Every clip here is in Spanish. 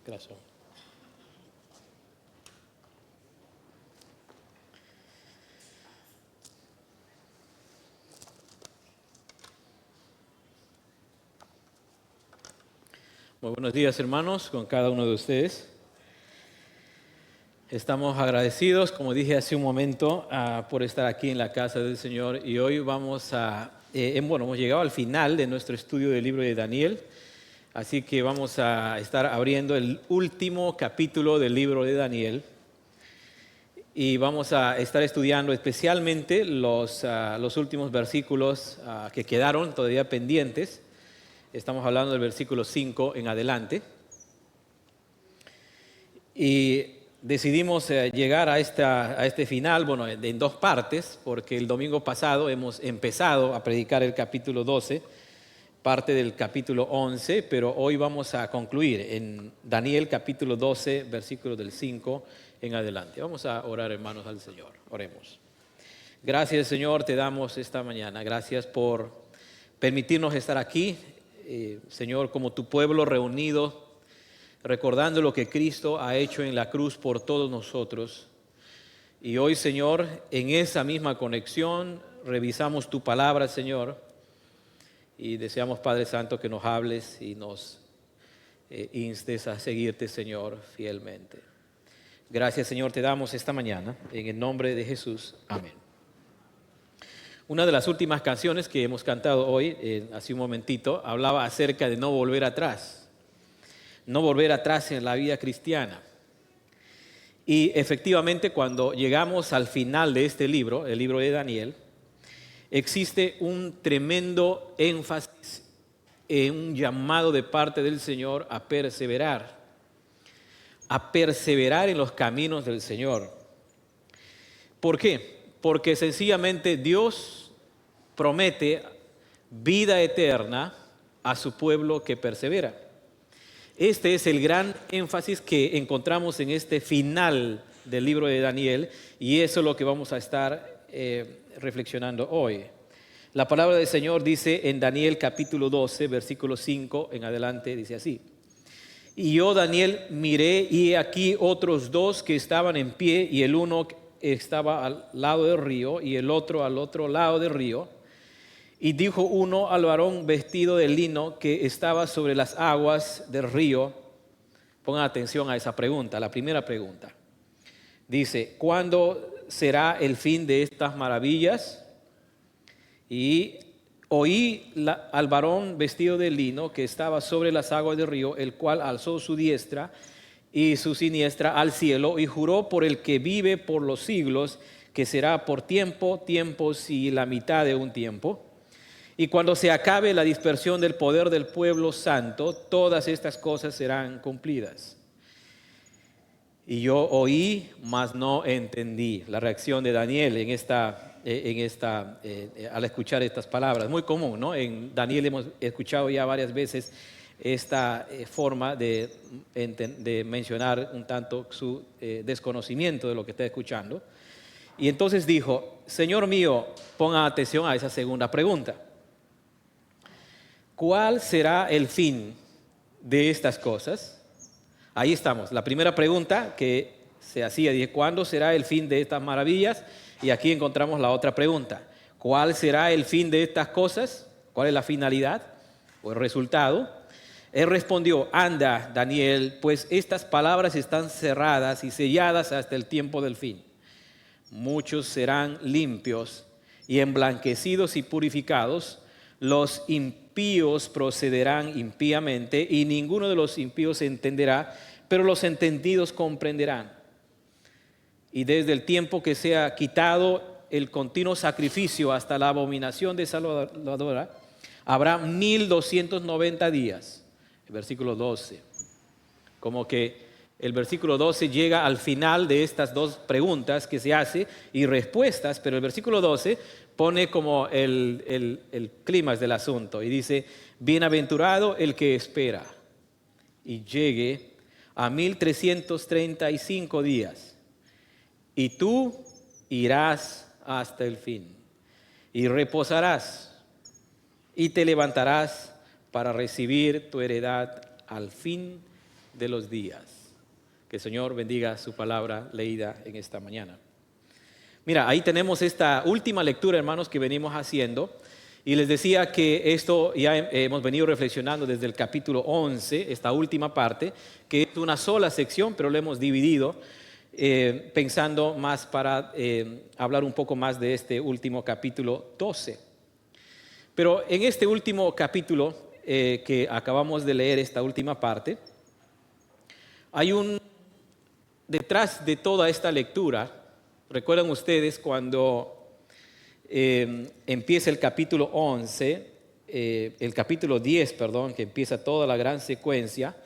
Gracias. Muy buenos días, hermanos, con cada uno de ustedes. Estamos agradecidos, como dije hace un momento, por estar aquí en la casa del Señor. Y hoy hemos llegado al final de nuestro estudio del libro de Daniel. Así que vamos a estar abriendo el último capítulo del libro de Daniel. Y vamos a estar estudiando especialmente los últimos versículos que quedaron todavía pendientes. Estamos hablando del versículo 5 en adelante. Y decidimos llegar a este final, en dos partes, porque el domingo pasado hemos empezado a predicar el capítulo 12, parte del capítulo 11, pero hoy vamos a concluir en Daniel capítulo 12, versículo del 5 en adelante. Vamos a orar, hermanos, al Señor. Oremos. Gracias, Señor, te damos esta mañana. Gracias por permitirnos estar aquí, Señor, como tu pueblo reunido, recordando lo que Cristo ha hecho en la cruz por todos nosotros. Y hoy, Señor, en esa misma conexión, revisamos tu palabra, Señor, y deseamos, Padre Santo, que nos hables y nos instes a seguirte, Señor, fielmente. Gracias, Señor, te damos esta mañana, en el nombre de Jesús. Amén. Una de las últimas canciones que hemos cantado hoy, hace un momentito, hablaba acerca de no volver atrás. No volver atrás en la vida cristiana. Y efectivamente, cuando llegamos al final de este libro, el libro de Daniel, existe un tremendo énfasis en un llamado de parte del Señor a perseverar en los caminos del Señor. ¿Por qué? Porque sencillamente Dios promete vida eterna a su pueblo que persevera. Este es el gran énfasis que encontramos en este final del libro de Daniel, y eso es lo que vamos a estar reflexionando hoy. La palabra del Señor dice en Daniel capítulo 12, versículo 5 en adelante, dice así: Y yo, Daniel, miré, y aquí otros dos que estaban en pie, y el uno estaba al lado del río y el otro al otro lado del río. Y dijo uno al varón vestido de lino que estaba sobre las aguas del río. Pongan atención a esa pregunta, la primera pregunta. Dice: ¿cuándo será el fin de estas maravillas? Y oí al varón vestido de lino que estaba sobre las aguas del río, el cual alzó su diestra y su siniestra al cielo y juró por el que vive por los siglos, que será por tiempos y la mitad de un tiempo. Y cuando se acabe la dispersión del poder del pueblo santo, todas estas cosas serán cumplidas. Y yo oí, mas no entendí. La reacción de Daniel al escuchar estas palabras. Muy común, ¿no? En Daniel hemos escuchado ya varias veces esta forma de mencionar un tanto su desconocimiento de lo que está escuchando. Y entonces dijo: Señor mío, ponga atención a esa segunda pregunta. ¿Cuál será el fin de estas cosas? Ahí estamos. La primera pregunta que se hacía, dije: ¿cuándo será el fin de estas maravillas? Y aquí encontramos la otra pregunta: ¿cuál será el fin de estas cosas? ¿Cuál es la finalidad o el resultado? Él respondió: anda, Daniel, pues estas palabras están cerradas y selladas hasta el tiempo del fin. Muchos serán limpios y emblanquecidos y purificados. Los impíos procederán impíamente y ninguno de los impíos entenderá, pero los entendidos comprenderán. Y desde el tiempo que sea quitado el continuo sacrificio hasta la abominación desoladora, habrá 1290 días. El versículo 12. Como que el versículo 12 llega al final de estas dos preguntas que se hace y respuestas, pero el versículo 12 pone como el clímax del asunto y dice: bienaventurado el que espera y llegue a 1335 días, y tú irás hasta el fin y reposarás y te levantarás para recibir tu heredad al fin de los días. Que el Señor bendiga su palabra leída en esta mañana. Mira, ahí tenemos esta última lectura, hermanos, que venimos haciendo. Y les decía que esto ya hemos venido reflexionando desde el capítulo 11, esta última parte, que es una sola sección, pero lo hemos dividido pensando más para hablar un poco más de este último capítulo 12. Pero en este último capítulo que acabamos de leer, esta última parte, hay detrás de toda esta lectura, recuerdan ustedes cuando empieza el capítulo 11, el capítulo 10, perdón, que empieza toda la gran secuencia.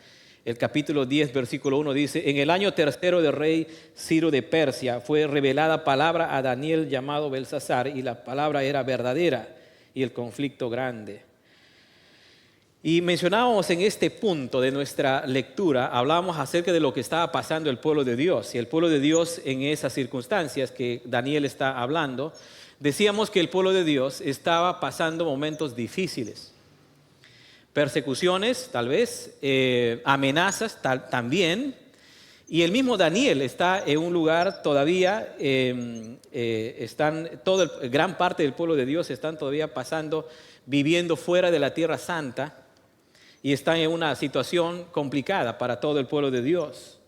El capítulo 10, versículo 1 dice: en el año tercero del rey Ciro de Persia fue revelada palabra a Daniel llamado Belsasar, y la palabra era verdadera y el conflicto grande. Y mencionábamos en este punto de nuestra lectura, hablábamos acerca de lo que estaba pasando el pueblo de Dios. Y el pueblo de Dios en esas circunstancias que Daniel está hablando, decíamos que el pueblo de Dios estaba pasando momentos difíciles. Persecuciones, tal vez, amenazas también. Y el mismo Daniel está en un lugar todavía, gran parte del pueblo de Dios están todavía viviendo fuera de la tierra santa. Y están en una situación complicada para todo el pueblo de Dios.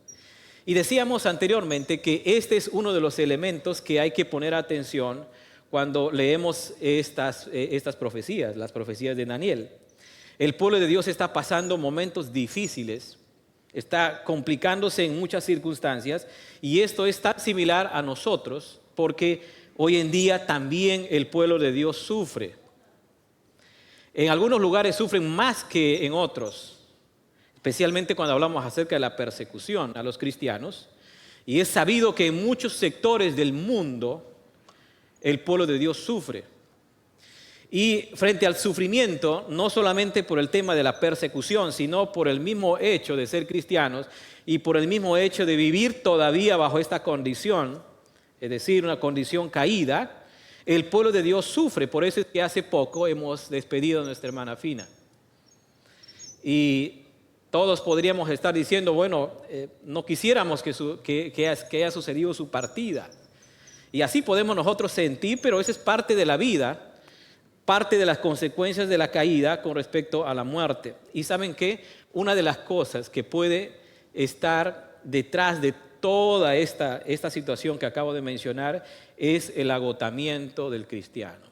Y decíamos anteriormente que este es uno de los elementos que hay que poner atención cuando leemos estas profecías, las profecías de Daniel. El pueblo de Dios está pasando momentos difíciles, está complicándose en muchas circunstancias, y esto es tan similar a nosotros porque hoy en día también el pueblo de Dios sufre. En algunos lugares sufren más que en otros, especialmente cuando hablamos acerca de la persecución a los cristianos. Y es sabido que en muchos sectores del mundo el pueblo de Dios sufre. Y frente al sufrimiento, no solamente por el tema de la persecución, sino por el mismo hecho de ser cristianos y por el mismo hecho de vivir todavía bajo esta condición, es decir, una condición caída, el pueblo de Dios sufre. Por eso es que hace poco hemos despedido a nuestra hermana Fina. Y todos podríamos estar diciendo, bueno, no quisiéramos que haya sucedido su partida. Y así podemos nosotros sentir, pero eso es parte de la vida, parte de las consecuencias de la caída con respecto a la muerte. Y ¿saben qué? Una de las cosas que puede estar detrás de toda esta situación que acabo de mencionar es el agotamiento del cristiano.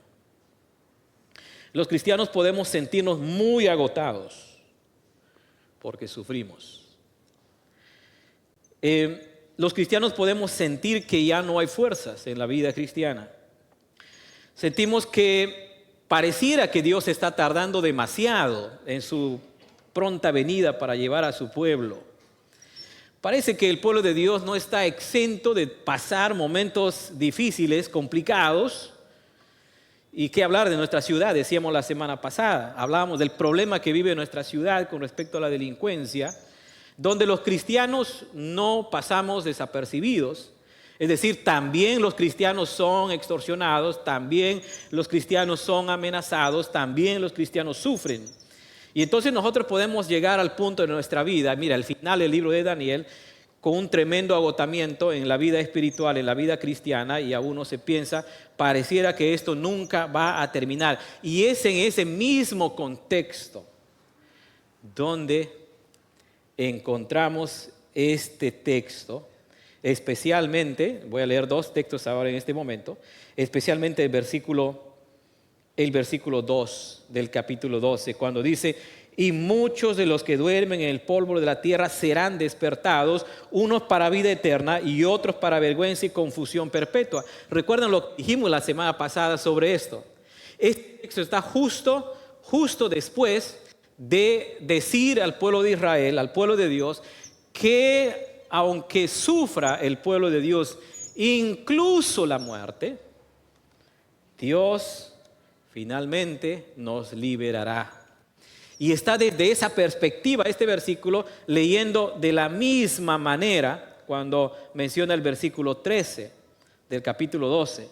Los cristianos podemos sentirnos muy agotados porque sufrimos. Los cristianos podemos sentir que ya no hay fuerzas en la vida cristiana. Sentimos que pareciera que Dios está tardando demasiado en su pronta venida para llevar a su pueblo. Parece que el pueblo de Dios no está exento de pasar momentos difíciles, complicados. Y qué hablar de nuestra ciudad, decíamos la semana pasada. Hablábamos del problema que vive nuestra ciudad con respecto a la delincuencia, donde los cristianos no pasamos desapercibidos. Es decir, también los cristianos son extorsionados, también los cristianos son amenazados, también los cristianos sufren. Y entonces nosotros podemos llegar al punto de nuestra vida, mira, al final del libro de Daniel, con un tremendo agotamiento en la vida espiritual, en la vida cristiana, y a uno se piensa, pareciera que esto nunca va a terminar. Y es en ese mismo contexto donde encontramos este texto, especialmente, voy a leer dos textos ahora en este momento, especialmente el versículo 2 del capítulo 12, cuando dice: y muchos de los que duermen en el polvo de la tierra serán despertados, unos para vida eterna y otros para vergüenza y confusión perpetua. ¿Recuerdan lo que dijimos la semana pasada sobre esto? Este texto está justo después de decir al pueblo de Israel, al pueblo de Dios, que aunque sufra el pueblo de Dios incluso la muerte, Dios finalmente nos liberará. Y está desde esa perspectiva este versículo, leyendo de la misma manera cuando menciona el versículo 13 del capítulo 12.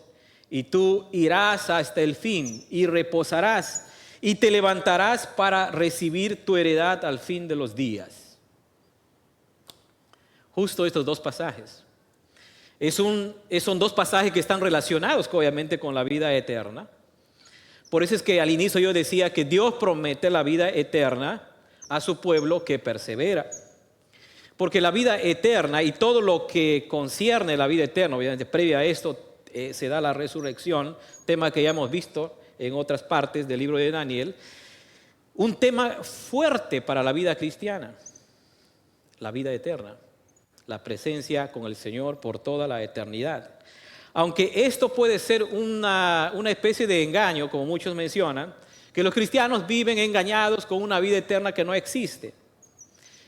Y tú irás hasta el fin y reposarás y te levantarás para recibir tu heredad al fin de los días. justo estos dos pasajes. Son dos pasajes que están relacionados obviamente con la vida eterna. Por eso es que al inicio yo decía que Dios promete la vida eterna a su pueblo que persevera. Porque la vida eterna y todo lo que concierne la vida eterna, obviamente previa a esto se da la resurrección, tema que ya hemos visto en otras partes del libro de Daniel, un tema fuerte para la vida cristiana, la vida eterna, la presencia con el Señor por toda la eternidad. Aunque esto puede ser una especie de engaño, como muchos mencionan, que los cristianos viven engañados con una vida eterna que no existe.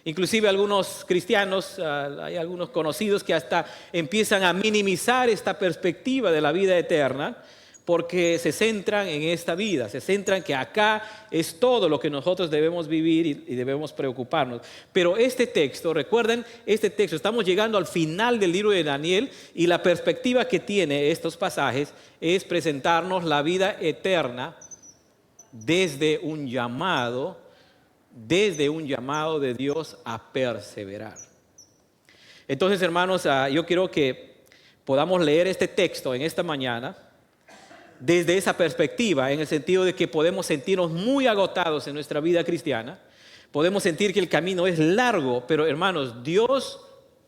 Inclusive algunos cristianos, hay algunos conocidos que hasta empiezan a minimizar esta perspectiva de la vida eterna porque se centran en esta vida, se centran que acá es todo lo que nosotros debemos vivir y debemos preocuparnos. Pero este texto, recuerden, este texto, estamos llegando al final del libro de Daniel y la perspectiva que tiene estos pasajes es presentarnos la vida eterna desde un llamado de Dios a perseverar. Entonces, hermanos, yo quiero que podamos leer este texto en esta mañana desde esa perspectiva, en el sentido de que podemos sentirnos muy agotados en nuestra vida cristiana, podemos sentir que el camino es largo, pero hermanos, Dios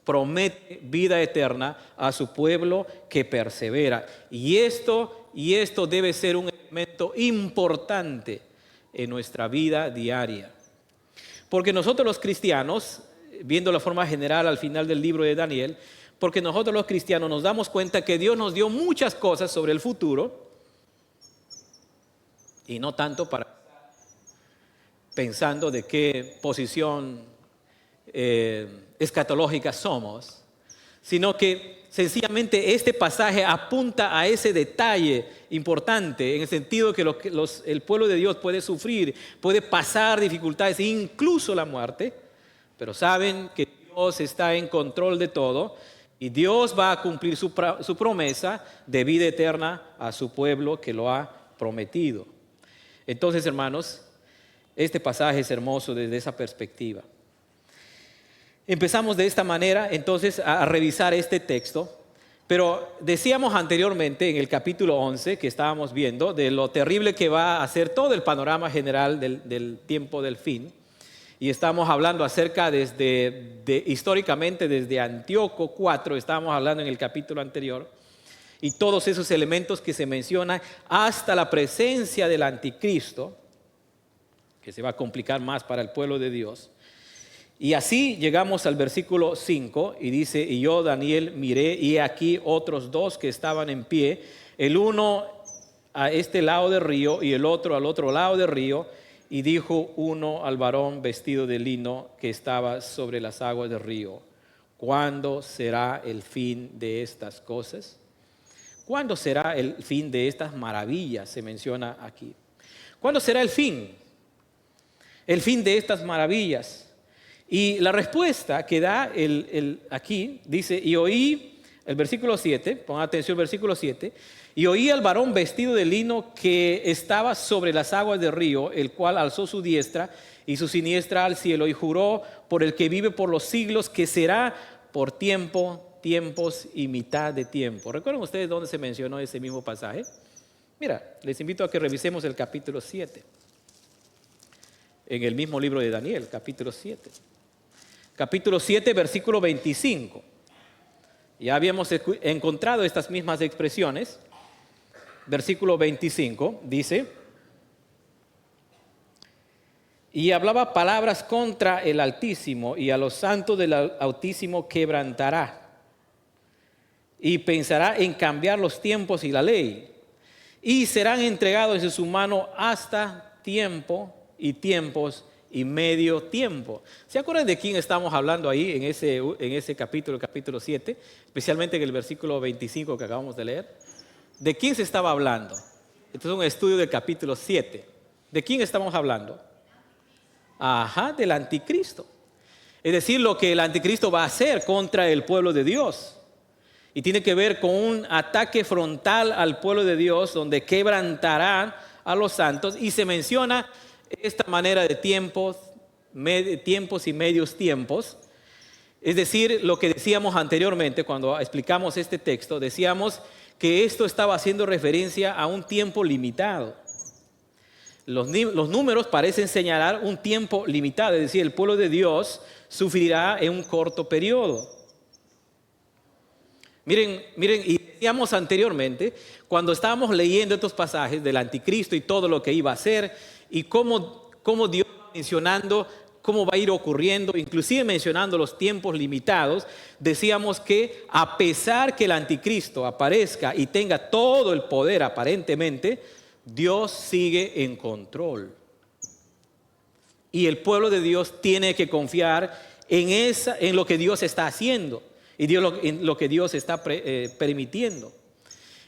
promete vida eterna a su pueblo que persevera. Y esto debe ser un elemento importante en nuestra vida diaria. Porque nosotros los cristianos, viendo la forma general al final del libro de Daniel, porque nosotros los cristianos nos damos cuenta que Dios nos dio muchas cosas sobre el futuro, y no tanto para pensando de qué posición escatológica somos, sino que sencillamente este pasaje apunta a ese detalle importante en el sentido de que el pueblo de Dios puede sufrir, puede pasar dificultades, incluso la muerte, pero saben que Dios está en control de todo y Dios va a cumplir su promesa de vida eterna a su pueblo que lo ha prometido. Entonces, hermanos, este pasaje es hermoso desde esa perspectiva. Empezamos de esta manera entonces a revisar este texto, pero decíamos anteriormente en el capítulo 11 que estábamos viendo de lo terrible que va a ser todo el panorama general del tiempo del fin, y estamos hablando acerca históricamente desde Antíoco 4, estábamos hablando en el capítulo anterior, y todos esos elementos que se mencionan hasta la presencia del anticristo, que se va a complicar más para el pueblo de Dios. Y así llegamos al versículo 5 y dice, y yo Daniel miré y aquí otros dos que estaban en pie, el uno a este lado del río y el otro al otro lado del río, y dijo uno al varón vestido de lino que estaba sobre las aguas del río, ¿cuándo será el fin de estas cosas? ¿Cuándo será el fin de estas maravillas? Se menciona aquí. ¿Cuándo será el fin? El fin de estas maravillas. Y la respuesta que da aquí dice, y oí, el versículo 7, pongan atención al versículo 7, y oí al varón vestido de lino que estaba sobre las aguas del río, el cual alzó su diestra y su siniestra al cielo y juró por el que vive por los siglos que será por tiempos y mitad de tiempo. ¿Recuerdan ustedes dónde se mencionó ese mismo pasaje? Mira, les invito a que revisemos el capítulo 7. En el mismo libro de Daniel, capítulo 7. Capítulo 7, versículo 25. Ya habíamos encontrado estas mismas expresiones. Versículo 25 dice, y hablaba palabras contra el Altísimo y a los santos del Altísimo quebrantará. Y pensará en cambiar los tiempos y la ley. Y serán entregados en su mano hasta tiempo y tiempos y medio tiempo. ¿Se acuerdan de quién estamos hablando ahí en ese capítulo 7? Especialmente en el versículo 25 que acabamos de leer. ¿De quién se estaba hablando? Esto es un estudio del capítulo 7. ¿De quién estamos hablando? Del anticristo. Es decir, lo que el anticristo va a hacer contra el pueblo de Dios. Y tiene que ver con un ataque frontal al pueblo de Dios donde quebrantarán a los santos. Y se menciona esta manera de tiempos y medios tiempos. Es decir, lo que decíamos anteriormente cuando explicamos este texto, decíamos que esto estaba haciendo referencia a un tiempo limitado. Los números parecen señalar un tiempo limitado, es decir, el pueblo de Dios sufrirá en un corto periodo. Miren, y decíamos anteriormente, cuando estábamos leyendo estos pasajes del anticristo y todo lo que iba a hacer, y cómo Dios va mencionando cómo va a ir ocurriendo, inclusive mencionando los tiempos limitados, decíamos que a pesar que el anticristo aparezca y tenga todo el poder aparentemente, Dios sigue en control. Y el pueblo de Dios tiene que confiar en lo que Dios está haciendo y en lo que Dios está permitiendo.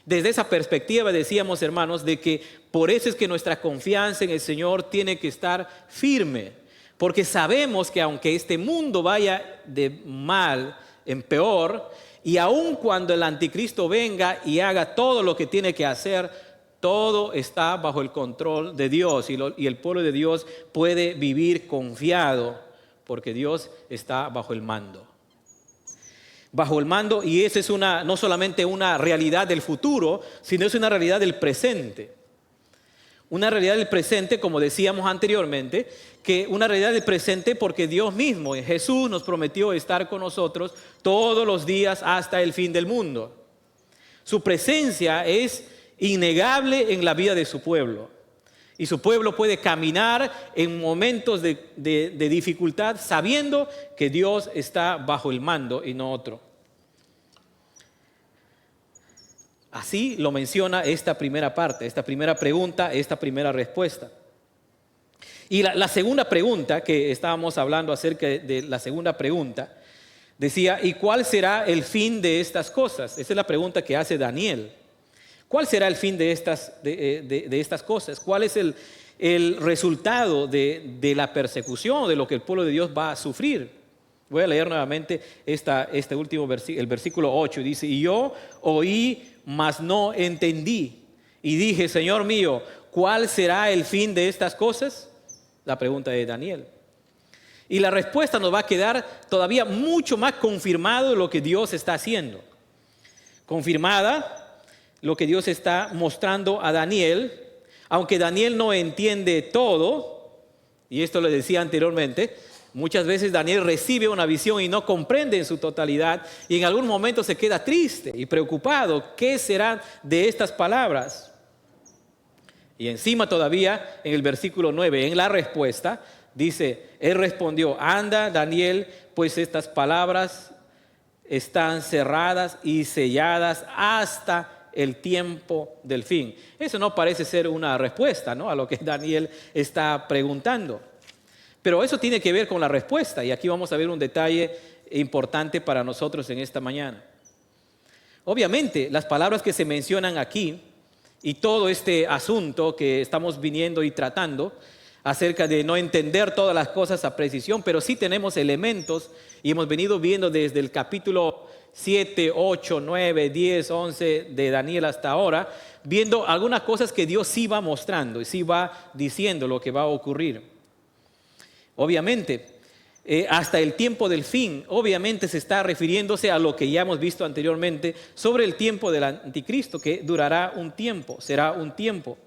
Desde esa perspectiva decíamos, hermanos, de que por eso es que nuestra confianza en el Señor tiene que estar firme. Porque sabemos que aunque este mundo vaya de mal en peor, y aun cuando el anticristo venga y haga todo lo que tiene que hacer, todo está bajo el control de Dios y el pueblo de Dios puede vivir confiado porque Dios está bajo el mando. Bajo el mando, y esa es no solamente una realidad del futuro, sino es una realidad del presente. Una realidad del presente, como decíamos anteriormente, que una realidad del presente porque Dios mismo, en Jesús, nos prometió estar con nosotros todos los días hasta el fin del mundo. Su presencia es innegable en la vida de su pueblo. Y su pueblo puede caminar en momentos de dificultad sabiendo que Dios está bajo el mando y no otro. Así lo menciona esta primera parte, esta primera pregunta, esta primera respuesta. Y la segunda pregunta, que estábamos hablando acerca de la segunda pregunta, decía, ¿y cuál será el fin de estas cosas? Esa es la pregunta que hace Daniel. ¿Cuál será el fin de estas cosas? ¿Cuál es el resultado de la persecución, de lo que el pueblo de Dios va a sufrir? Voy a leer nuevamente este último versículo, el versículo 8, dice, y yo oí, mas no entendí. Y dije, Señor mío, ¿cuál será el fin de estas cosas? La pregunta de Daniel. Y la respuesta nos va a quedar todavía mucho más confirmado lo que Dios está haciendo. Confirmada lo que Dios está mostrando a Daniel, aunque Daniel no entiende todo, y esto lo decía anteriormente, muchas veces Daniel recibe una visión y no comprende en su totalidad y en algún momento se queda triste y preocupado. ¿Qué será de estas palabras? Y encima todavía en el versículo 9, en la respuesta, dice, él respondió, anda Daniel, pues estas palabras están cerradas y selladas hasta el tiempo del fin. Eso no parece ser una respuesta, ¿no?, a lo que Daniel está preguntando. Pero eso tiene que ver con la respuesta y aquí vamos a ver un detalle importante para nosotros en esta mañana. Obviamente, las palabras que se mencionan aquí y todo este asunto que estamos viniendo y tratando acerca de no entender todas las cosas a precisión, pero sí tenemos elementos y hemos venido viendo desde el capítulo 7, 8, 9, 10, 11 de Daniel hasta ahora, viendo algunas cosas que Dios sí va mostrando y sí va diciendo lo que va a ocurrir. Obviamente, hasta el tiempo del fin, obviamente se está refiriéndose a lo que ya hemos visto anteriormente sobre el tiempo del anticristo, que durará un tiempo, será un tiempo.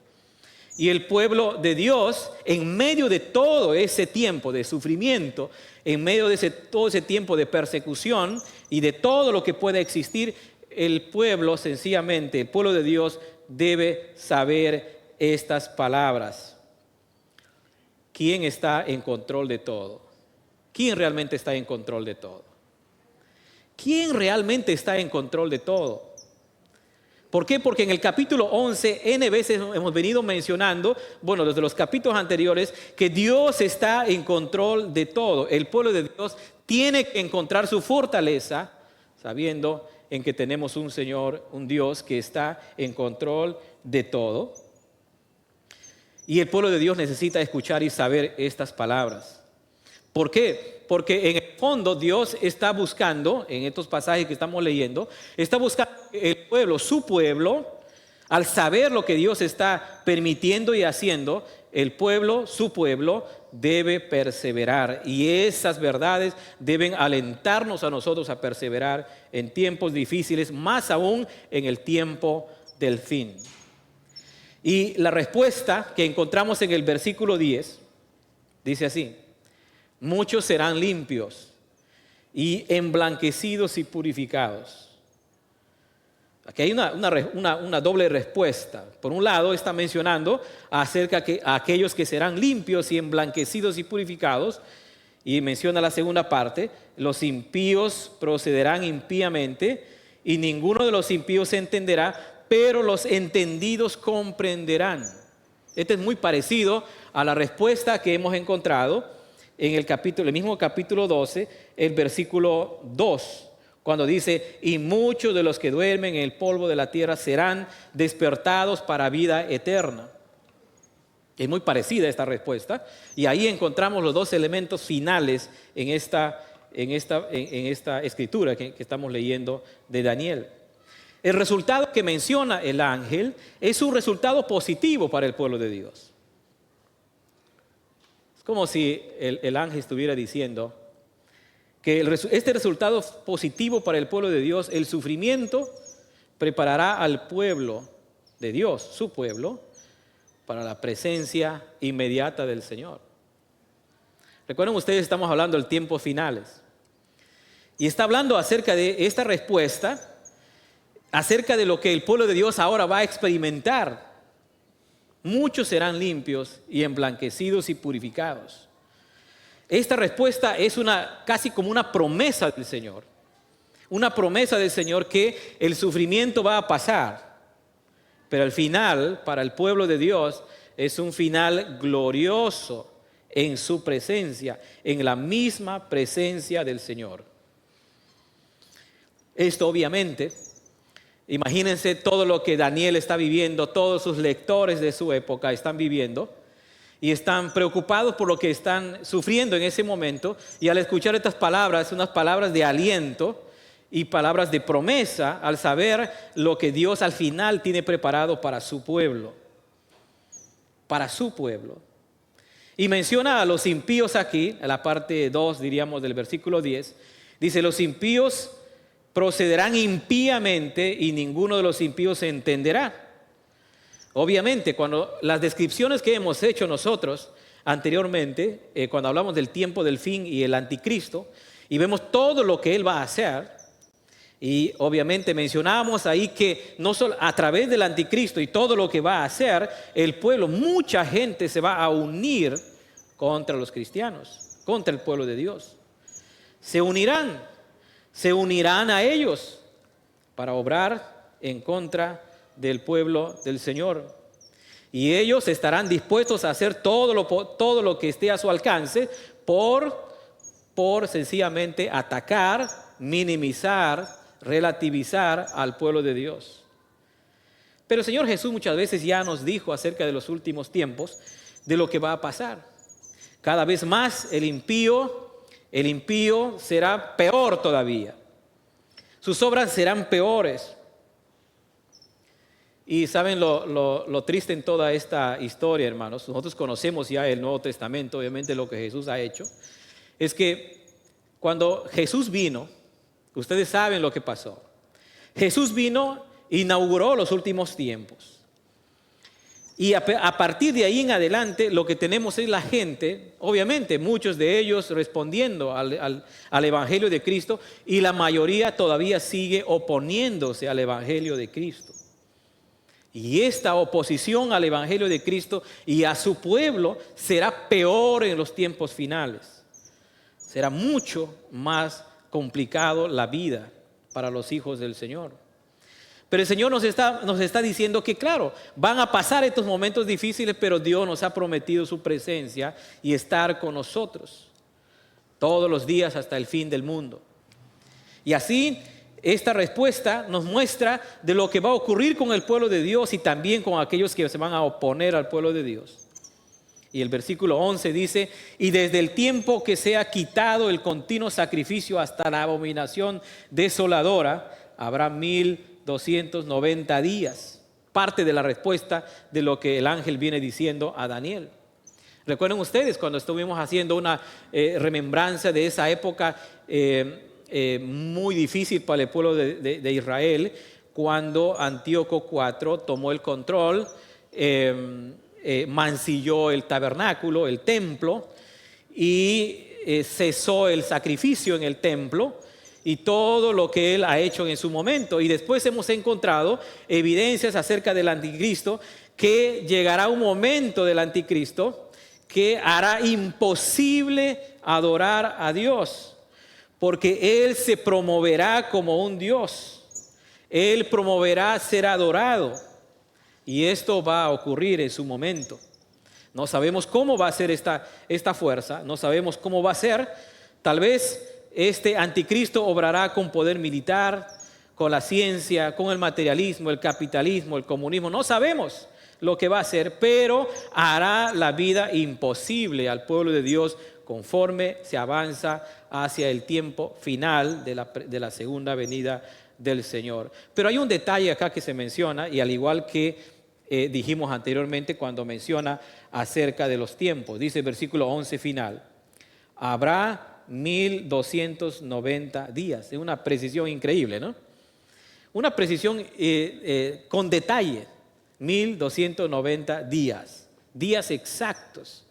Y el pueblo de Dios, en medio de todo ese tiempo de sufrimiento, en medio de todo ese tiempo de persecución y de todo lo que pueda existir, el pueblo sencillamente, el pueblo de Dios debe saber estas palabras. ¿Quién está en control de todo? ¿Quién realmente está en control de todo? ¿Quién realmente está en control de todo? ¿Por qué? Porque en el capítulo 11, N veces hemos venido mencionando, bueno, desde los capítulos anteriores, que Dios está en control de todo. El pueblo de Dios tiene que encontrar su fortaleza, sabiendo en que tenemos un Señor, un Dios que está en control de todo. Y el pueblo de Dios necesita escuchar y saber estas palabras. ¿Por qué? Porque en el fondo Dios está buscando, en estos pasajes que estamos leyendo, está buscando el pueblo, su pueblo, al saber lo que Dios está permitiendo y haciendo, el pueblo, su pueblo, debe perseverar. Y esas verdades deben alentarnos a nosotros a perseverar en tiempos difíciles, más aún en el tiempo del fin. Y la respuesta que encontramos en el versículo 10 dice así: muchos serán limpios y emblanquecidos y purificados. Aquí hay una doble respuesta. Por un lado está mencionando acerca de aquellos que serán limpios y emblanquecidos y purificados, y menciona la segunda parte: los impíos procederán impíamente y ninguno de los impíos se entenderá, pero los entendidos comprenderán. Este es muy parecido a la respuesta que hemos encontrado en el mismo capítulo 12, el versículo 2. Cuando dice: y muchos de los que duermen en el polvo de la tierra serán despertados para vida eterna. Es muy parecida esta respuesta, y ahí encontramos los dos elementos finales en esta escritura que estamos leyendo de Daniel. El resultado que menciona el ángel es un resultado positivo para el pueblo de Dios. Es como si el ángel estuviera diciendo que este resultado positivo para el pueblo de Dios, el sufrimiento, preparará al pueblo de Dios, su pueblo, para la presencia inmediata del Señor. Recuerden ustedes, estamos hablando del tiempo finales. Y está hablando acerca de esta respuesta, acerca de lo que el pueblo de Dios ahora va a experimentar. Muchos serán limpios y emblanquecidos y purificados. Esta respuesta es casi como una promesa del Señor. Una promesa del Señor que el sufrimiento va a pasar. Pero al final, para el pueblo de Dios, es un final glorioso en su presencia, en la misma presencia del Señor. Esto obviamente, imagínense todo lo que Daniel está viviendo, todos sus lectores de su época están viviendo y están preocupados por lo que están sufriendo en ese momento, y al escuchar estas palabras, unas palabras de aliento y palabras de promesa, al saber lo que Dios al final tiene preparado para su pueblo. Para su pueblo. Y menciona a los impíos aquí, en la parte 2, diríamos, del versículo 10. Dice: los impíos procederán impíamente y ninguno de los impíos se entenderá. Obviamente, cuando las descripciones que hemos hecho nosotros anteriormente, cuando hablamos del tiempo del fin y el anticristo, y vemos todo lo que él va a hacer, y obviamente mencionamos ahí que no solo a través del anticristo y todo lo que va a hacer, el pueblo, mucha gente se va a unir contra los cristianos, contra el pueblo de Dios. Se unirán a ellos para obrar en contra del pueblo del Señor. Y ellos estarán dispuestos a hacer todo lo que esté a su alcance por sencillamente atacar, minimizar, relativizar al pueblo de Dios. Pero el Señor Jesús muchas veces ya nos dijo acerca de los últimos tiempos, de lo que va a pasar. Cada vez más el impío será peor todavía. Sus obras serán peores. Y saben lo triste en toda esta historia, hermanos. Nosotros conocemos ya el Nuevo Testamento, obviamente lo que Jesús ha hecho. Es que cuando Jesús vino, ustedes saben lo que pasó. Jesús vino, inauguró los últimos tiempos. Y a partir de ahí en adelante lo que tenemos es la gente, obviamente muchos de ellos respondiendo al Evangelio de Cristo, y la mayoría todavía sigue oponiéndose al Evangelio de Cristo. Y esta oposición al Evangelio de Cristo y a su pueblo será peor en los tiempos finales. Será mucho más complicado la vida para los hijos del Señor. Pero el Señor nos está diciendo que claro, van a pasar estos momentos difíciles, pero Dios nos ha prometido su presencia y estar con nosotros todos los días hasta el fin del mundo. Y así esta respuesta nos muestra de lo que va a ocurrir con el pueblo de Dios y también con aquellos que se van a oponer al pueblo de Dios. Y el versículo 11 dice: y desde el tiempo que sea quitado el continuo sacrificio hasta la abominación desoladora, habrá 1290 días. Parte de la respuesta de lo que el ángel viene diciendo a Daniel. Recuerden ustedes cuando estuvimos haciendo una remembranza de esa época muy difícil para el pueblo de Israel, cuando Antíoco IV tomó el control, mancilló el tabernáculo, el templo, y cesó el sacrificio en el templo y todo lo que él ha hecho en su momento. Y después hemos encontrado evidencias acerca del anticristo, que llegará un momento del anticristo que hará imposible adorar a Dios, porque Él se promoverá como un Dios. Él promoverá ser adorado, y esto va a ocurrir en su momento. No sabemos cómo va a ser esta fuerza, no sabemos cómo va a ser. Tal vez este anticristo obrará con poder militar, con la ciencia, con el materialismo, el capitalismo, el comunismo. No sabemos lo que va a hacer, pero hará la vida imposible al pueblo de Dios conforme se avanza hacia el tiempo final de la segunda venida del Señor. Pero hay un detalle acá que se menciona, y al igual que dijimos anteriormente cuando menciona acerca de los tiempos, dice el versículo 11 final: habrá 1290 días. Es una precisión increíble, ¿no? Una precisión con detalle. 1290 días, días exactos.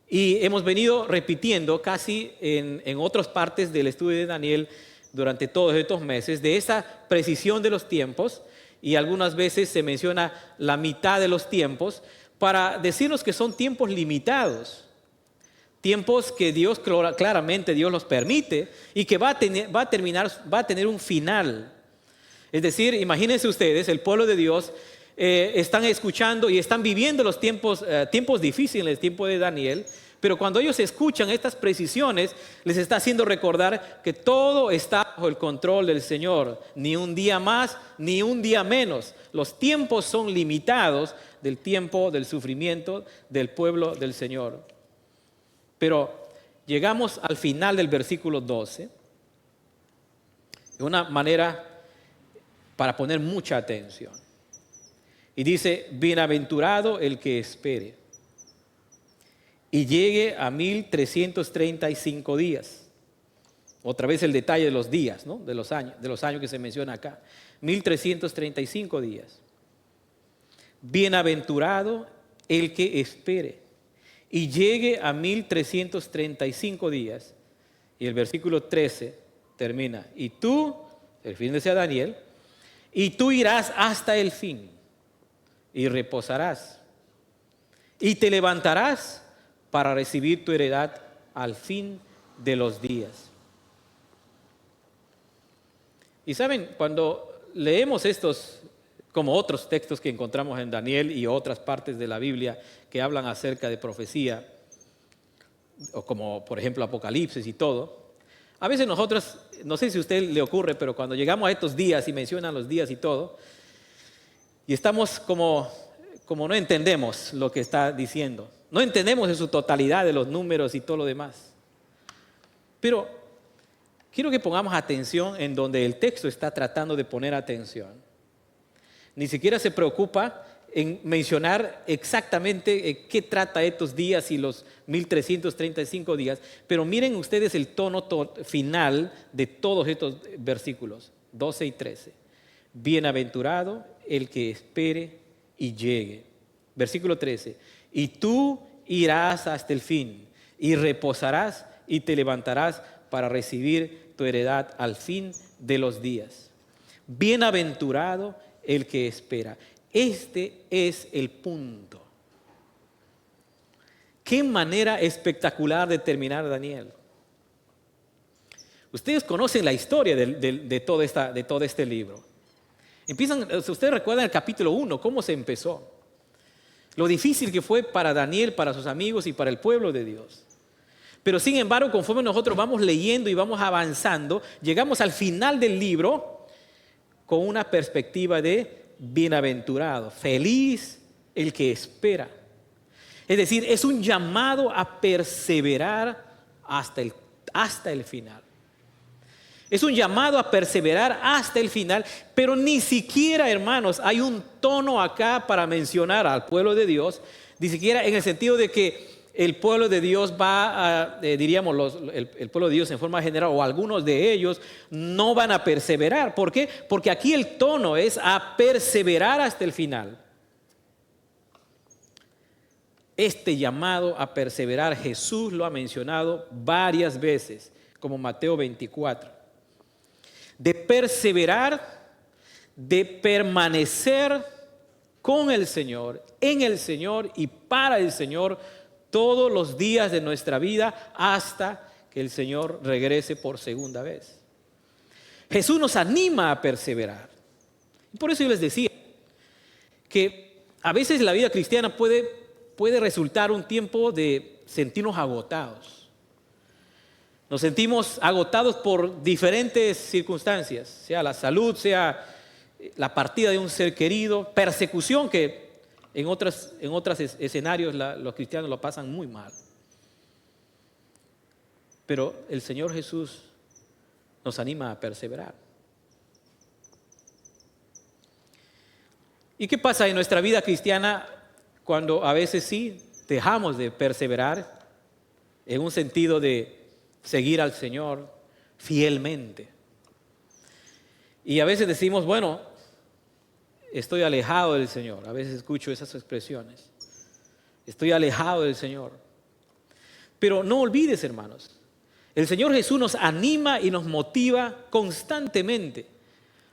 Y hemos venido repitiendo casi en otras partes del estudio de Daniel durante todos estos meses de esa precisión de los tiempos, y algunas veces se menciona la mitad de los tiempos para decirnos que son tiempos limitados, tiempos que Dios claramente Dios los permite y que va a tener un final. Es decir, imagínense ustedes, el pueblo de Dios están escuchando y están viviendo los tiempos difíciles, el tiempo de Daniel, pero cuando ellos escuchan estas precisiones, les está haciendo recordar que todo está bajo el control del Señor, ni un día más, ni un día menos. Los tiempos son limitados del tiempo del sufrimiento del pueblo del Señor. Pero llegamos al final del versículo 12, de una manera para poner mucha atención. Y dice: bienaventurado el que espere y llegue a 1335 días. Otra vez el detalle de los días, ¿no? de los años que se menciona acá. 1335 días. Bienaventurado el que espere y llegue a 1335 días. Y el versículo 13 termina: y tú, refiriéndose a Daniel, y tú irás hasta el fin y reposarás y te levantarás para recibir tu heredad al fin de los días. Y saben, cuando leemos estos, como otros textos que encontramos en Daniel y otras partes de la Biblia que hablan acerca de profecía, o como por ejemplo Apocalipsis y todo, a veces nosotros, no sé si a usted le ocurre, pero cuando llegamos a estos días y mencionan los días y todo, y estamos como no entendemos lo que está diciendo. No entendemos en su totalidad de los números y todo lo demás. Pero quiero que pongamos atención en donde el texto está tratando de poner atención. Ni siquiera se preocupa en mencionar exactamente qué trata estos días y los 1335 días. Pero miren ustedes el tono final de todos estos versículos, 12 y 13. Bienaventurado el que espere y llegue. Versículo 13. Y tú irás hasta el fin y reposarás y te levantarás para recibir tu heredad al fin de los días. Bienaventurado el que espera. Este es el punto. Qué manera espectacular de terminar Daniel. Ustedes conocen la historia de todo este libro. Ustedes recuerdan el capítulo 1, cómo se empezó. Lo difícil que fue para Daniel, para sus amigos y para el pueblo de Dios. Pero sin embargo, conforme nosotros vamos leyendo y vamos avanzando, llegamos al final del libro con una perspectiva de bienaventurado, feliz el que espera. Es decir, es un llamado a perseverar hasta el final. Es un llamado a perseverar hasta el final, pero ni siquiera, hermanos, hay un tono acá para mencionar al pueblo de Dios, ni siquiera en el sentido de que el pueblo de Dios va a, diríamos, el pueblo de Dios en forma general, o algunos de ellos, no van a perseverar. ¿Por qué? Porque aquí el tono es a perseverar hasta el final. Este llamado a perseverar, Jesús lo ha mencionado varias veces, como Mateo 24. De perseverar, de permanecer con el Señor, en el Señor y para el Señor todos los días de nuestra vida hasta que el Señor regrese por segunda vez. Jesús nos anima a perseverar. Por eso yo les decía que a veces la vida cristiana puede resultar un tiempo de sentirnos agotados. Nos sentimos agotados por diferentes circunstancias, sea la salud, sea la partida de un ser querido, persecución que en otros escenarios los cristianos lo pasan muy mal. Pero el Señor Jesús nos anima a perseverar. ¿Y qué pasa en nuestra vida cristiana cuando a veces sí dejamos de perseverar en un sentido de seguir al Señor fielmente? Y a veces decimos, bueno, estoy alejado del Señor. A veces escucho esas expresiones. Estoy alejado del Señor. Pero no olvides, hermanos, el Señor Jesús nos anima y nos motiva constantemente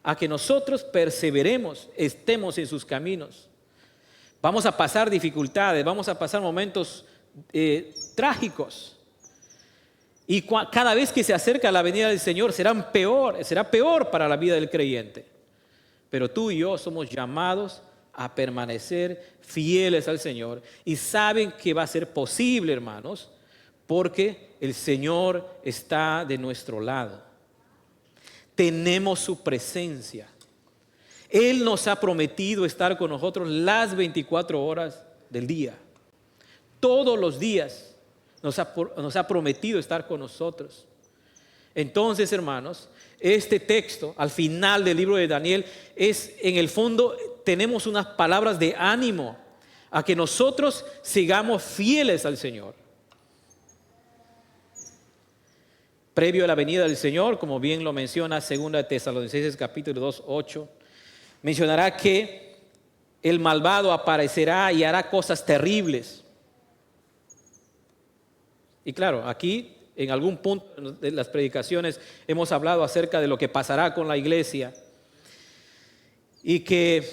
a que nosotros perseveremos, estemos en sus caminos. Vamos a pasar dificultades, vamos a pasar momentos trágicos. Y cada vez que se acerca la venida del Señor será peor para la vida del creyente. Pero tú y yo somos llamados a permanecer fieles al Señor. Y saben que va a ser posible, hermanos, porque el Señor está de nuestro lado. Tenemos su presencia. Él nos ha prometido estar con nosotros las 24 horas del día. Todos los días. Nos ha prometido estar con nosotros. Entonces, hermanos, este texto, al final del libro de Daniel, en el fondo, tenemos unas palabras de ánimo a que nosotros sigamos fieles al Señor. Previo a la venida del Señor, como bien lo menciona 2 Tesalonicenses capítulo 2, 8, mencionará que el malvado aparecerá y hará cosas terribles. Y claro, aquí en algún punto de las predicaciones hemos hablado acerca de lo que pasará con la iglesia y que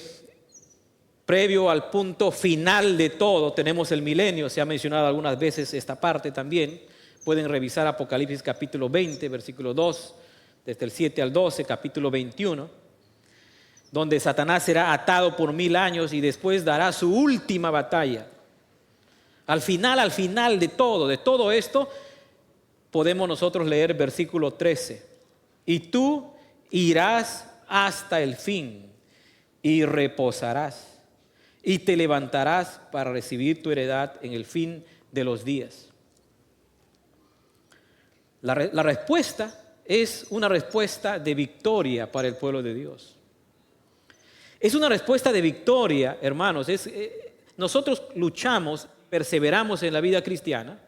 previo al punto final de todo tenemos el milenio. Se ha mencionado algunas veces esta parte también. Pueden revisar Apocalipsis capítulo 20, versículo 2, desde el 7 al 12, capítulo 21, donde Satanás será atado por 1000 años y después dará su última batalla. Al final de todo esto, podemos nosotros leer versículo 13. Y tú irás hasta el fin y reposarás y te levantarás para recibir tu heredad en el fin de los días. La respuesta es una respuesta de victoria para el pueblo de Dios. Es una respuesta de victoria, hermanos. Nosotros luchamos, perseveramos en la vida cristiana,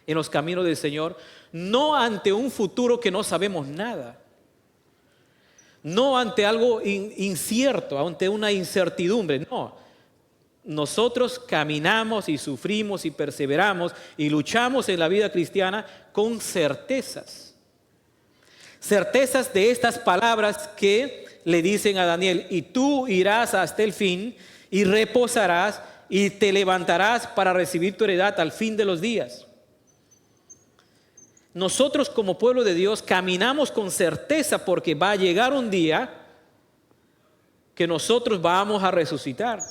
en los caminos del Señor, no ante un futuro que no sabemos nada, no ante algo incierto, ante una incertidumbre, no. Nosotros caminamos y sufrimos y perseveramos y luchamos en la vida cristiana con certezas. Certezas de estas palabras que le dicen a Daniel: y tú irás hasta el fin y reposarás y te levantarás para recibir tu heredad al fin de los días. Nosotros como pueblo de Dios caminamos con certeza porque va a llegar un día que nosotros vamos a resucitar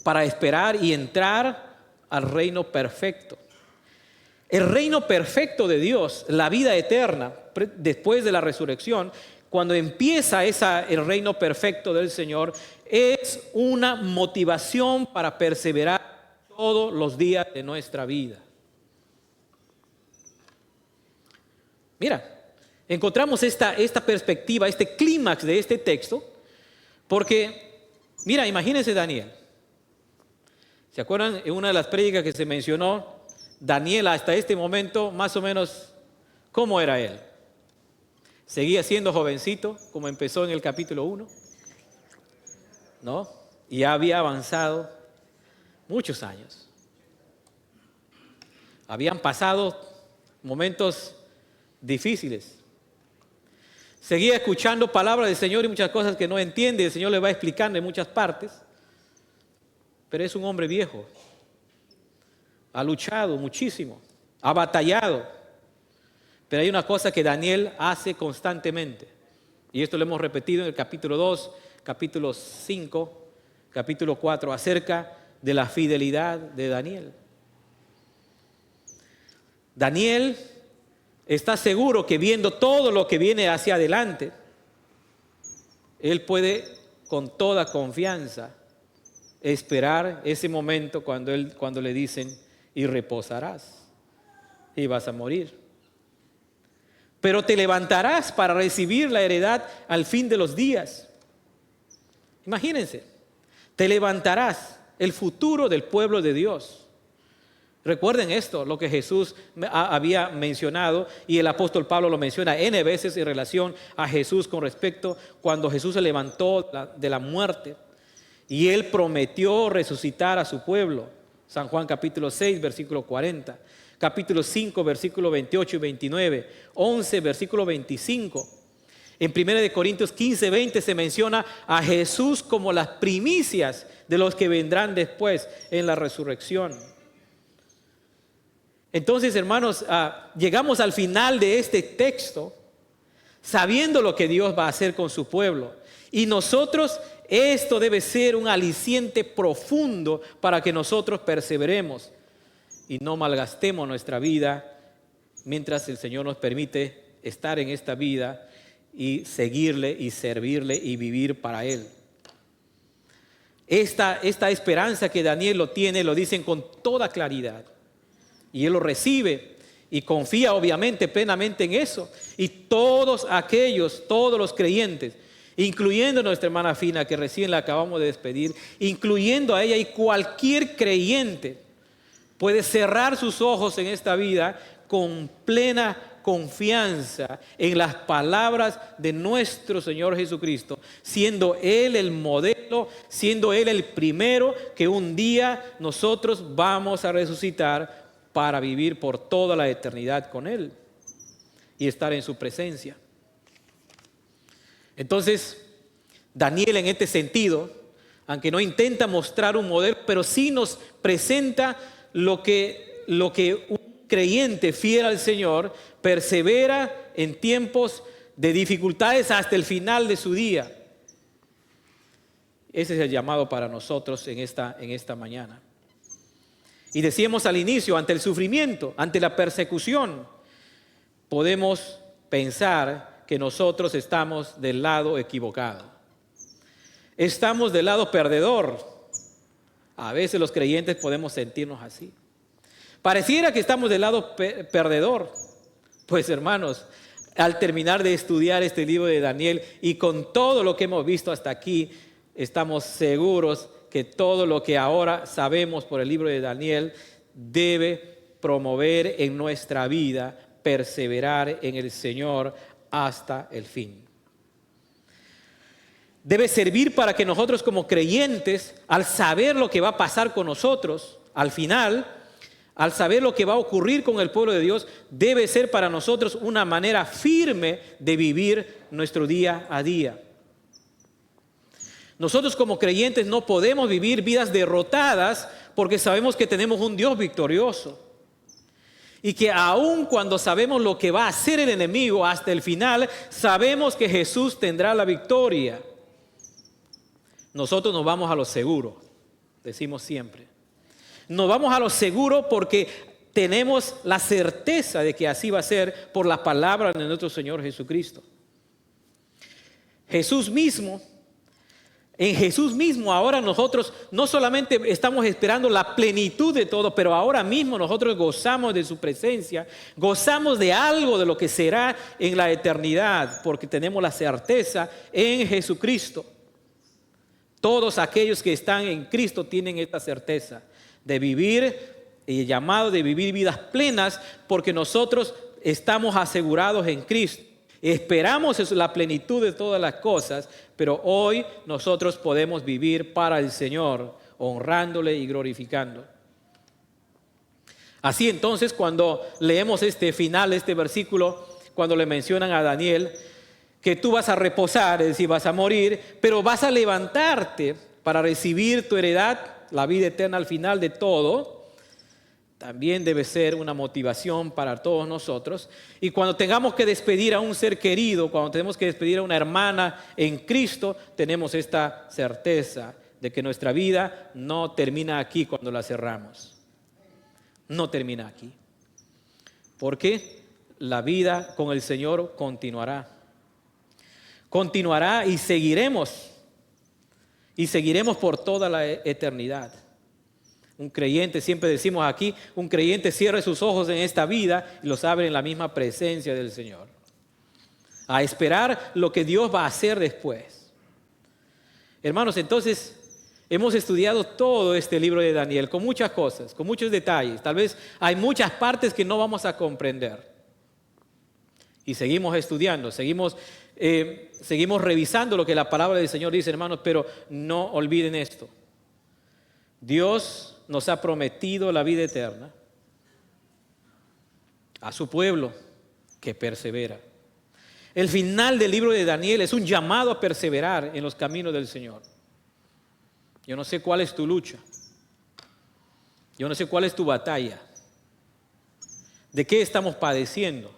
para esperar y entrar al reino perfecto. El reino perfecto de Dios, la vida eterna después de la resurrección, cuando empieza el reino perfecto del Señor, es una motivación para perseverar todos los días de nuestra vida. Mira, encontramos esta perspectiva, este clímax de este texto, porque, mira, imagínense Daniel. ¿Se acuerdan? En una de las prédicas que se mencionó, Daniel hasta este momento, más o menos, ¿cómo era él? Seguía siendo jovencito, como empezó en el capítulo 1, ¿no? Y ya había avanzado muchos años. Habían pasado momentos difíciles. Seguía escuchando palabras del Señor y muchas cosas que no entiende. El Señor le va explicando en muchas partes. Pero es un hombre viejo. Ha luchado muchísimo. Ha batallado. Pero hay una cosa que Daniel hace constantemente. Y esto lo hemos repetido en el capítulo 2, capítulo 5, capítulo 4, acerca de la fidelidad de Daniel. Daniel está seguro que viendo todo lo que viene hacia adelante, él puede con toda confianza esperar ese momento cuando le dicen, y reposarás, y vas a morir. Pero te levantarás para recibir la heredad al fin de los días. Imagínense, te levantarás, el futuro del pueblo de Dios. Recuerden esto, lo que Jesús había mencionado, y el apóstol Pablo lo menciona N veces en relación a Jesús con respecto cuando Jesús se levantó de la muerte y él prometió resucitar a su pueblo. San Juan capítulo 6, versículo 40, capítulo 5, versículo 28 y 29, 11, versículo 25. En 1 Corintios 15, 20 se menciona a Jesús como las primicias de los que vendrán después en la resurrección. Entonces, hermanos, llegamos al final de este texto sabiendo lo que Dios va a hacer con su pueblo. Y nosotros, esto debe ser un aliciente profundo para que nosotros perseveremos y no malgastemos nuestra vida mientras el Señor nos permite estar en esta vida y seguirle y servirle y vivir para Él. Esta esperanza que Daniel lo tiene, lo dicen con toda claridad. Y él lo recibe y confía obviamente plenamente en eso. Y todos los creyentes, incluyendo nuestra hermana Fina, que recién la acabamos de despedir, incluyendo a ella y cualquier creyente, puede cerrar sus ojos en esta vida con plena confianza en las palabras de nuestro Señor Jesucristo, siendo Él el modelo, siendo Él el primero que un día nosotros vamos a resucitar para vivir por toda la eternidad con Él y estar en su presencia. Entonces, Daniel en este sentido, aunque no intenta mostrar un modelo, pero sí nos presenta lo que un creyente fiel al Señor persevera en tiempos de dificultades hasta el final de su día. Ese es el llamado para nosotros en esta mañana. Y decíamos al inicio, ante el sufrimiento, ante la persecución, podemos pensar que nosotros estamos del lado equivocado. Estamos del lado perdedor. A veces los creyentes podemos sentirnos así. Pareciera que estamos del lado perdedor. Pues hermanos, al terminar de estudiar este libro de Daniel y con todo lo que hemos visto hasta aquí, estamos seguros que todo lo que ahora sabemos por el libro de Daniel debe promover en nuestra vida perseverar en el Señor hasta el fin. Debe servir para que nosotros como creyentes, al saber lo que va a pasar con nosotros, al final, al saber lo que va a ocurrir con el pueblo de Dios, debe ser para nosotros una manera firme de vivir nuestro día a día. Nosotros como creyentes no podemos vivir vidas derrotadas porque sabemos que tenemos un Dios victorioso. Y que aun cuando sabemos lo que va a hacer el enemigo hasta el final, sabemos que Jesús tendrá la victoria. Nosotros nos vamos a lo seguro, decimos siempre. Nos vamos a lo seguro porque tenemos la certeza de que así va a ser por la palabra de nuestro Señor Jesucristo. En Jesús mismo ahora nosotros no solamente estamos esperando la plenitud de todo, pero ahora mismo nosotros gozamos de su presencia, gozamos de algo de lo que será en la eternidad, porque tenemos la certeza en Jesucristo. Todos aquellos que están en Cristo tienen esta certeza de vivir, y llamado de vivir vidas plenas, porque nosotros estamos asegurados en Cristo. Esperamos la plenitud de todas las cosas, pero hoy nosotros podemos vivir para el Señor, honrándole y glorificando. Así entonces, cuando leemos este final, este versículo, cuando le mencionan a Daniel que tú vas a reposar, es decir, vas a morir, pero vas a levantarte para recibir tu heredad, la vida eterna al final de todo, también debe ser una motivación para todos nosotros. Y cuando tengamos que despedir a un ser querido, cuando tenemos que despedir a una hermana en Cristo, tenemos esta certeza de que nuestra vida no termina aquí cuando la cerramos. No termina aquí. Porque la vida con el Señor continuará. Continuará y seguiremos. Y seguiremos por toda la eternidad. Un creyente, siempre decimos aquí, un creyente cierre sus ojos en esta vida y los abre en la misma presencia del Señor. A esperar lo que Dios va a hacer después. Hermanos, entonces hemos estudiado todo este libro de Daniel con muchas cosas, con muchos detalles. Tal vez hay muchas partes que no vamos a comprender. Y seguimos estudiando, seguimos revisando lo que la palabra del Señor dice, hermanos, pero no olviden esto. Dios nos ha prometido la vida eterna a su pueblo que persevera. El final del libro de Daniel es un llamado a perseverar en los caminos del Señor. Yo no sé cuál es tu lucha. Yo no sé cuál es tu batalla. ¿De qué estamos padeciendo?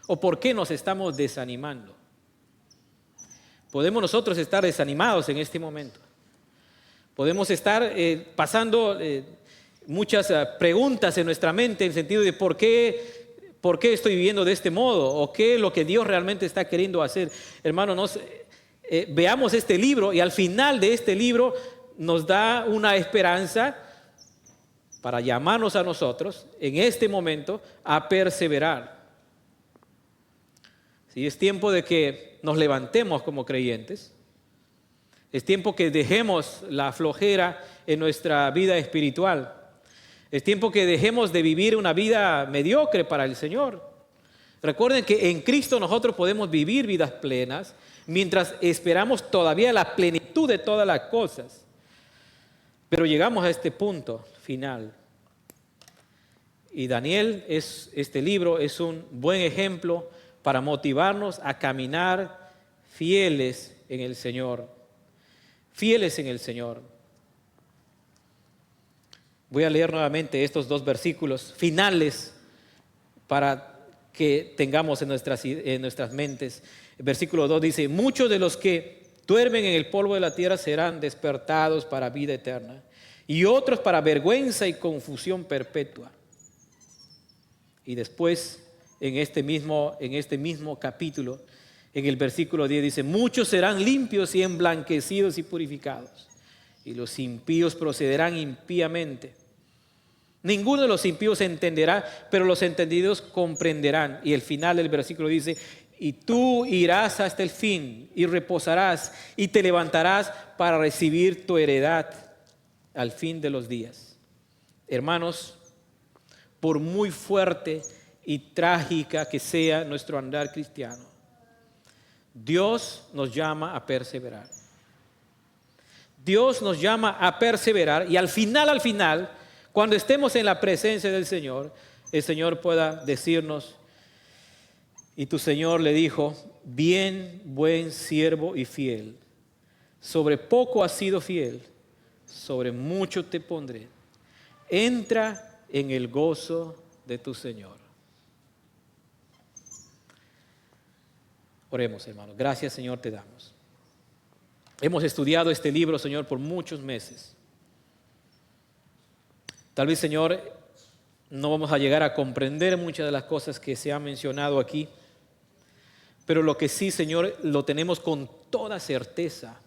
¿O por qué nos estamos desanimando? Podemos nosotros estar desanimados en este momento. Podemos estar pasando muchas preguntas en nuestra mente en el sentido de ¿por qué estoy viviendo de este modo? ¿O qué es lo que Dios realmente está queriendo hacer? Hermanos, veamos este libro y al final de este libro nos da una esperanza para llamarnos a nosotros en este momento a perseverar. Sí, es tiempo de que nos levantemos como creyentes. Es tiempo que dejemos la flojera en nuestra vida espiritual. Es tiempo que dejemos de vivir una vida mediocre para el Señor. Recuerden que en Cristo nosotros podemos vivir vidas plenas mientras esperamos todavía la plenitud de todas las cosas. Pero llegamos a este punto final. Y Daniel, este libro es un buen ejemplo para motivarnos a caminar fieles en el Señor. Fieles en el Señor. Voy a leer nuevamente estos dos versículos finales para que tengamos en nuestras mentes. El versículo 2 dice: muchos de los que duermen en el polvo de la tierra serán despertados para vida eterna, y otros para vergüenza y confusión perpetua. Y después, en este mismo capítulo, en el versículo 10 dice: muchos serán limpios y emblanquecidos y purificados, y los impíos procederán impíamente. Ninguno de los impíos entenderá, pero los entendidos comprenderán. Y el final del versículo dice: y tú irás hasta el fin y reposarás y te levantarás para recibir tu heredad al fin de los días. Hermanos, por muy fuerte y trágica que sea nuestro andar cristiano, Dios nos llama a perseverar. Dios nos llama a perseverar y al final, cuando estemos en la presencia del Señor, el Señor pueda decirnos: y tu Señor le dijo, bien, buen siervo y fiel, sobre poco has sido fiel, sobre mucho te pondré. Entra en el gozo de tu Señor. Oremos, hermanos. Gracias, Señor, te damos. Hemos estudiado este libro, Señor, por muchos meses. Tal vez, Señor, no vamos a llegar a comprender muchas de las cosas que se han mencionado aquí, pero lo que sí, Señor, lo tenemos con toda certeza,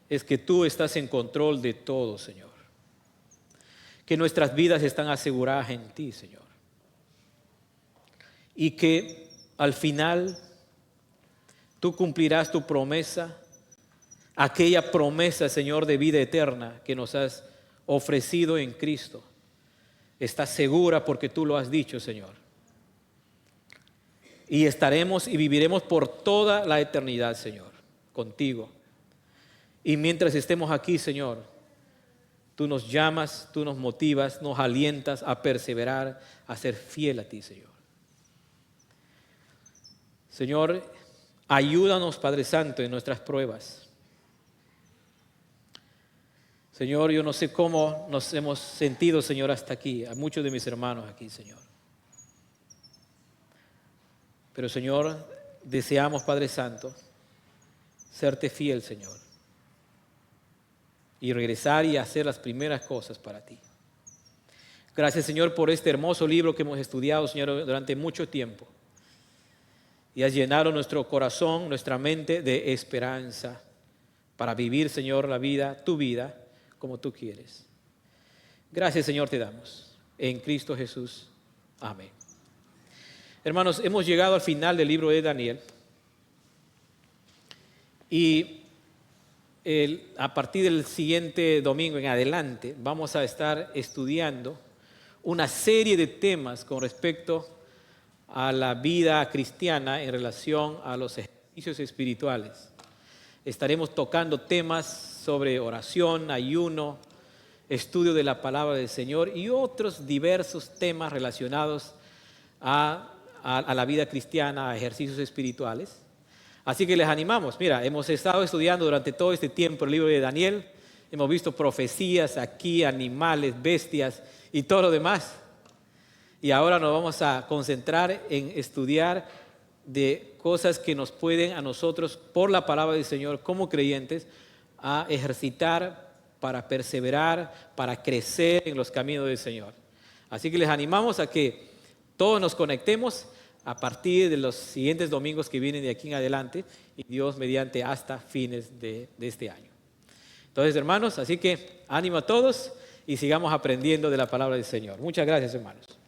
es que tú estás en control de todo, Señor. Que nuestras vidas están aseguradas en ti, Señor. Y que al final tú cumplirás tu promesa, aquella promesa, Señor, de vida eterna que nos has ofrecido en Cristo está segura porque tú lo has dicho, Señor. Y estaremos y viviremos por toda la eternidad, Señor, contigo. Y mientras estemos aquí, Señor, tú nos llamas, tú nos motivas, nos alientas a perseverar, a ser fiel a ti, Señor. Señor, ayúdanos, Padre Santo, en nuestras pruebas. Señor, yo no sé cómo nos hemos sentido, Señor, hasta aquí, a muchos de mis hermanos aquí, Señor. Pero, Señor, deseamos, Padre Santo, serte fiel, Señor, y regresar y hacer las primeras cosas para ti. Gracias, Señor, por este hermoso libro que hemos estudiado, Señor, durante mucho tiempo. Y has llenado nuestro corazón, nuestra mente de esperanza para vivir, Señor, la vida, tu vida, como tú quieres. Gracias, Señor, te damos. En Cristo Jesús. Amén. Hermanos, hemos llegado al final del libro de Daniel. Y a partir del siguiente domingo en adelante vamos a estar estudiando una serie de temas con respecto a la vida cristiana en relación a los ejercicios espirituales. Estaremos tocando temas sobre oración, ayuno, estudio de la palabra del Señor y otros diversos temas relacionados a la vida cristiana, a ejercicios espirituales. Así que les animamos. Mira, hemos estado estudiando durante todo este tiempo el libro de Daniel. Hemos visto profecías aquí, animales, bestias y todo lo demás. Y ahora nos vamos a concentrar en estudiar de cosas que nos pueden a nosotros, por la palabra del Señor, como creyentes, a ejercitar para perseverar, para crecer en los caminos del Señor. Así que les animamos a que todos nos conectemos a partir de los siguientes domingos que vienen de aquí en adelante y Dios mediante hasta fines de este año. Entonces, hermanos, así que ánimo a todos y sigamos aprendiendo de la palabra del Señor. Muchas gracias, hermanos.